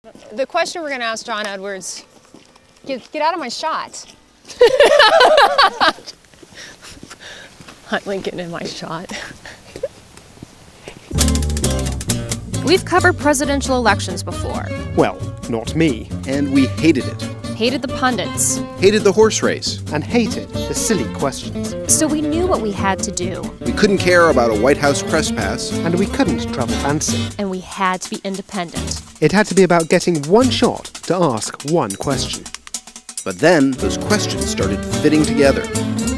The question we're going to ask John Edwards, get out of my shot. Hunt Lincoln in my shot. We've covered presidential elections before. Well, not me. And we hated it. Hated the pundits. Hated the horse race. And hated the silly questions. So we knew what we had to do. We couldn't care about a White House press pass. And we couldn't travel fancy. And we had to be independent. It had to be about getting one shot to ask one question. But then those questions started fitting together.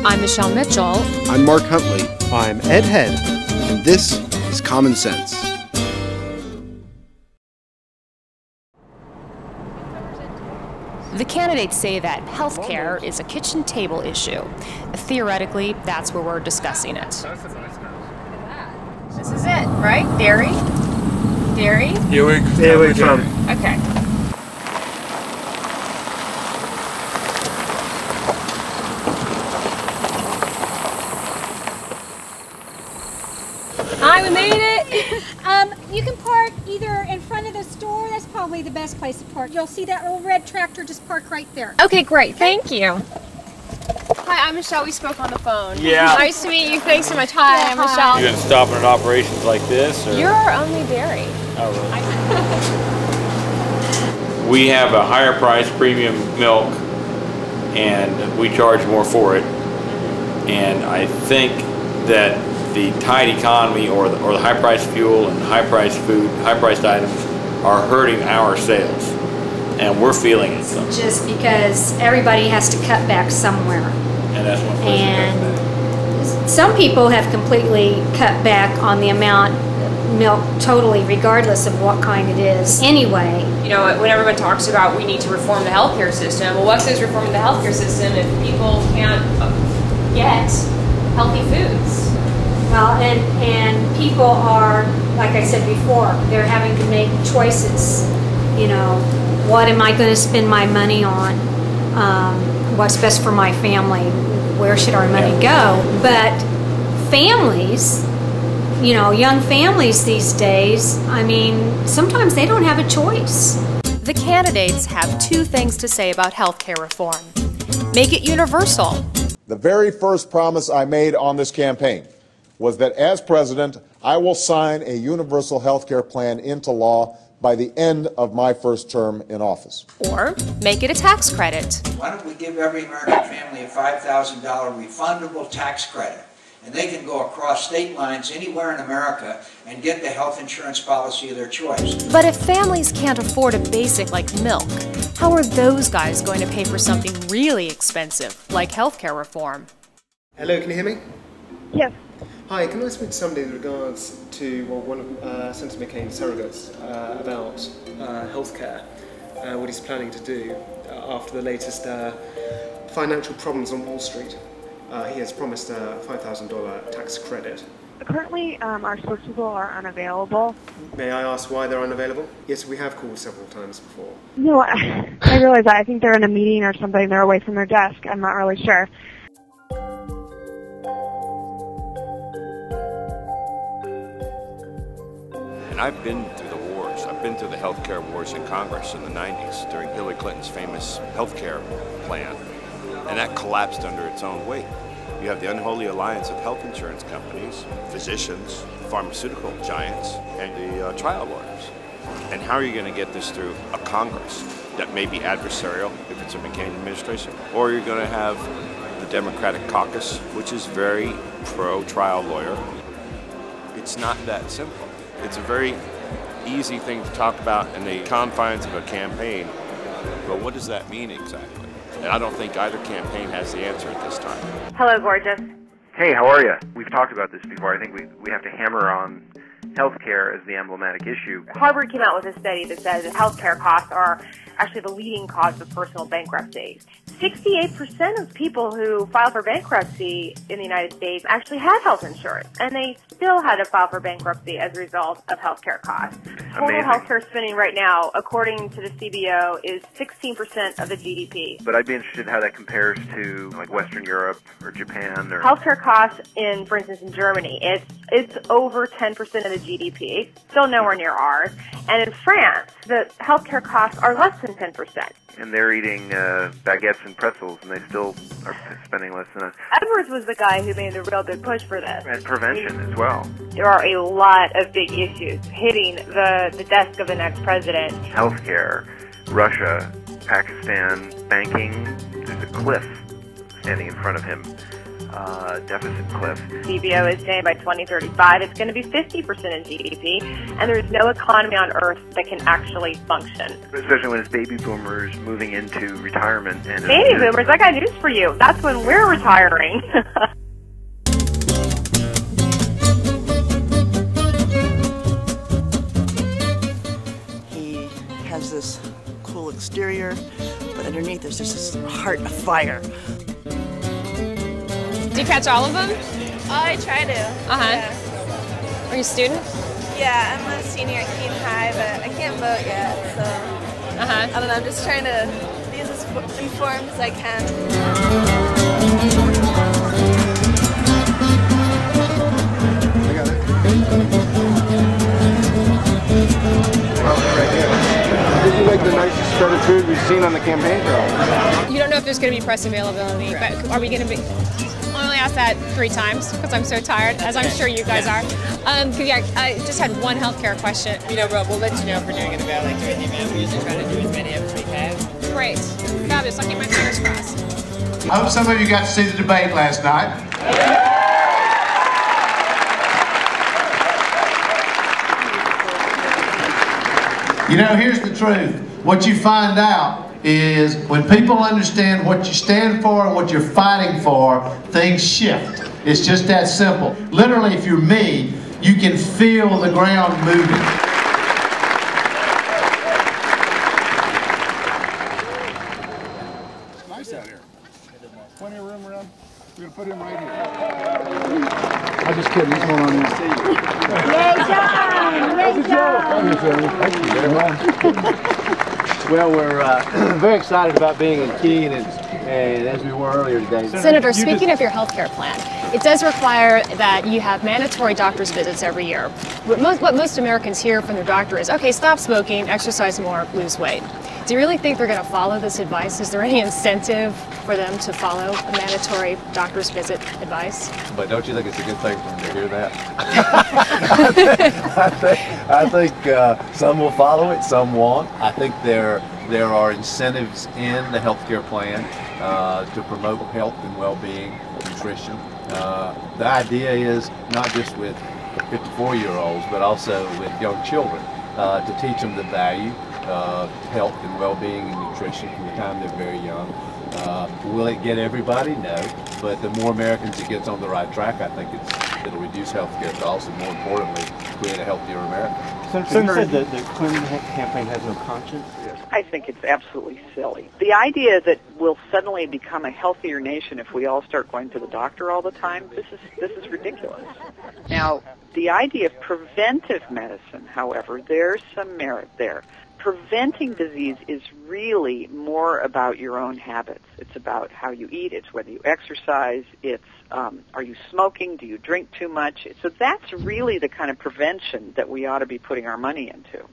I'm Michelle Mitchell. I'm Mark Huntley. I'm Ed Head. And this is Common Sense. The candidates say that health care is a kitchen table issue. Theoretically, that's where we're discussing it. This is it, right? Dairy? Dairy? Here we come. Okay. Hi, we made it! You can park either in front of the store. That's probably the best place to park. You'll see that little red tractor, just park right there. Okay, great. Thank you. Hi, I'm Michelle. We spoke on the phone. Yeah. Nice to meet you. Thanks so much. Hi, I'm Michelle. You gonna stop at operations like this? Or? You're our only dairy. Oh, really? We have a higher price premium milk, and we charge more for it. And I think that the tight economy or the high-priced fuel and high-priced food, high-priced items are hurting our sales, and we're feeling it. So. Just because everybody has to cut back somewhere. And that's one place And some people have completely cut back on the amount of milk totally, regardless of what kind it is anyway. You know, when everyone talks about we need to reform the healthcare system, well, what goes reforming the healthcare system if people can't get healthy foods? Well, and people are, like I said before, they're having to make choices. You know, what am I going to spend my money on? What's best for my family? Where should our money go? But families, you know, young families these days, I mean, sometimes they don't have a choice. The candidates have two things to say about healthcare reform. Make it universal. The very first promise I made on this campaign was that as president, I will sign a universal health care plan into law by the end of my first term in office. Or make it a tax credit. Why don't we give every American family a $5,000 refundable tax credit? And they can go across state lines anywhere in America and get the health insurance policy of their choice. But if families can't afford a basic like milk, how are those guys going to pay for something really expensive, like healthcare reform? Hello, can you hear me? Yes. Hi, can I speak to somebody with regards to one of Senator McCain's surrogates about healthcare, what he's planning to do after the latest financial problems on Wall Street? He has promised a $5,000 tax credit. Currently, our switchable are unavailable. May I ask why they're unavailable? Yes, we have called several times before. No, I realize that. I think they're in a meeting or something. They're away from their desk. I'm not really sure. And I've been through the wars. I've been through the healthcare wars in Congress in the 90s during Hillary Clinton's famous healthcare plan. And that collapsed under its own weight. You have the unholy alliance of health insurance companies, physicians, pharmaceutical giants, and the trial lawyers. And how are you going to get this through a Congress that may be adversarial if it's a McCain administration? Or you're going to have the Democratic caucus, which is very pro-trial lawyer. It's not that simple. It's a very easy thing to talk about in the confines of a campaign, but what does that mean exactly? And I don't think either campaign has the answer at this time. Hello, gorgeous. Hey, how are you? We've talked about this before. I think we have to hammer on healthcare as the emblematic issue. Harvard came out with a study that says that healthcare costs are actually the leading cause of personal bankruptcy. 68% of people who file for bankruptcy in the United States actually had health insurance, and they still had to file for bankruptcy as a result of healthcare costs. Total healthcare spending right now, according to the CBO, is 16% of the GDP. But I'd be interested in how that compares to like Western Europe or Japan or healthcare costs in, for instance, in Germany, it's over 10% of the GDP, still nowhere near ours. And in France, the healthcare costs are less than 10%. And they're eating baguettes and pretzels, and they still are spending less than us. Edwards was the guy who made the real big push for this. And prevention as well. There are a lot of big issues hitting the desk of the next president. Healthcare, Russia, Pakistan, banking, there's a cliff standing in front of him. Deficit cliff. CBO is saying by 2035 it's going to be 50% of GDP, and there's no economy on Earth that can actually function. Especially when it's baby boomers moving into retirement. And baby boomers, I got news for you. That's when we're retiring. He has this cool exterior, but underneath there's just this heart of fire. Do you catch all of them? I try to. Yeah. Are you a student? Yeah, I'm a senior at Keene High, but I can't vote yet, so I don't know, I'm just trying to be as informed as I can. I got it. This is like the nicest shredded food we've seen on the campaign trail. You don't know if there's going to be press availability, but are we going to be... I only asked that 3 times because I'm so tired, as I'm sure you guys are. I just had one healthcare question. You know, Rob, we'll let you know if we're doing it about like doing the event. We usually try to do as many as we can. Great. Fabulous. I'll keep my fingers crossed. I hope some of you got to see the debate last night. You know, here's the truth. What you find out is when people understand what you stand for and what you're fighting for, things shift. It's just that simple. Literally, if you're me, you can feel the ground moving. It's nice out here. Plenty of room around. We're going to put him right here. I'm just kidding. He's going on in the seat. Yay, John! Thank you very much. Well, we're very excited about being in Keene, and as we were earlier today. Senator, speaking of your health care plan, it does require that you have mandatory doctor's visits every year. What most Americans hear from their doctor is, okay, stop smoking, exercise more, lose weight. Do you really think they're going to follow this advice? Is there any incentive for them to follow a mandatory doctor's visit advice? But don't you think it's a good thing for them to hear that? I think some will follow it, some won't. I think there are incentives in the healthcare plan to promote health and well-being, nutrition. The idea is not just with 54-year-olds, but also with young children to teach them the value of health and well-being and nutrition from the time they're very young. Will it get everybody? No. But the more Americans it gets on the right track, I think it'll reduce healthcare costs and, more importantly, create a healthier America. Senator, you said that the Clinton campaign has no conscience? I think it's absolutely silly. The idea that we'll suddenly become a healthier nation if we all start going to the doctor all the time, this is ridiculous. Now, the idea of preventive medicine, however, there's some merit there. Preventing disease is really more about your own habits. It's about how you eat. It's whether you exercise. It's are you smoking? Do you drink too much? So that's really the kind of prevention that we ought to be putting our money into.